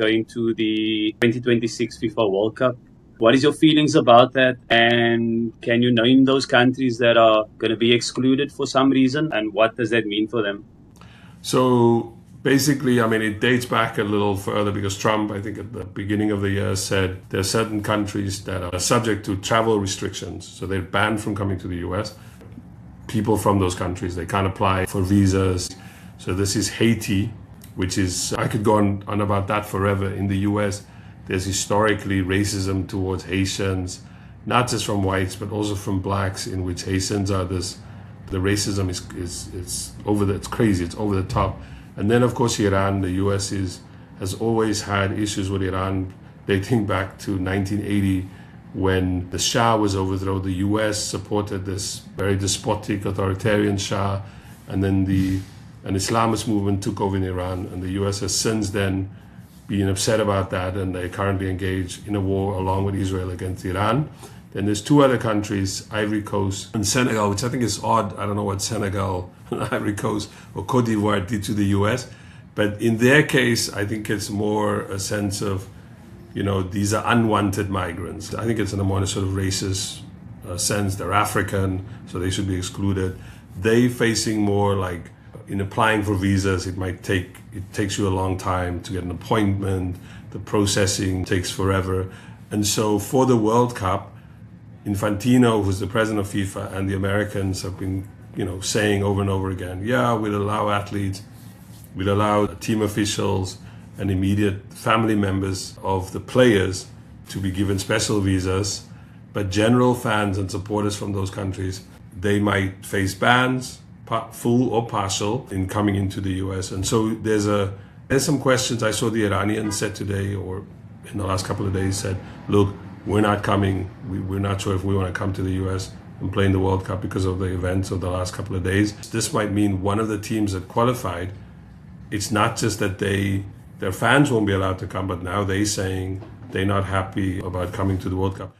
going to the 2026 FIFA World Cup. What is your feelings about that? And can you name those countries that are going to be excluded for some reason? And what does that mean for them? So basically, I mean, it dates back a little further because Trump, I think at the beginning of the year, said there are certain countries that are subject to travel restrictions. So they're banned from coming to the US. People from those countries, they can't apply for visas. So this is Haiti, which is, I could go on about that forever. In the US, there's historically racism towards Haitians, not just from whites, but also from blacks, in which Haitians are the racism is it's crazy, it's over the top. And then of course Iran, the US has always had issues with Iran dating back to 1980 when the Shah was overthrown. The US supported this very despotic authoritarian Shah, and then an Islamist movement took over in Iran, and the US has since then been upset about that, and they currently engage in a war along with Israel against Iran. Then there's two other countries, Ivory Coast and Senegal, which I think is odd. I don't know what Senegal and Ivory Coast or Cote d'Ivoire did to the US. But in their case, I think it's more a sense of, these are unwanted migrants. I think it's in a more sort of racist sense. They're African, so they should be excluded. They facing more like, in applying for visas, it takes you a long time to get an appointment. The processing takes forever. And so for the World Cup, Infantino, who's the president of FIFA, and the Americans have been, saying over and over again, yeah, we'll allow athletes, we'll allow team officials and immediate family members of the players to be given special visas, but general fans and supporters from those countries, they might face bans, full or partial, in coming into the US. And so there's some questions. I saw the Iranians said today, or in the last couple of days, said, look, we're not coming. We're not sure if we want to come to the US and play in the World Cup because of the events of the last couple of days. This might mean one of the teams that qualified, it's not just that their fans won't be allowed to come, but now they're saying they're not happy about coming to the World Cup.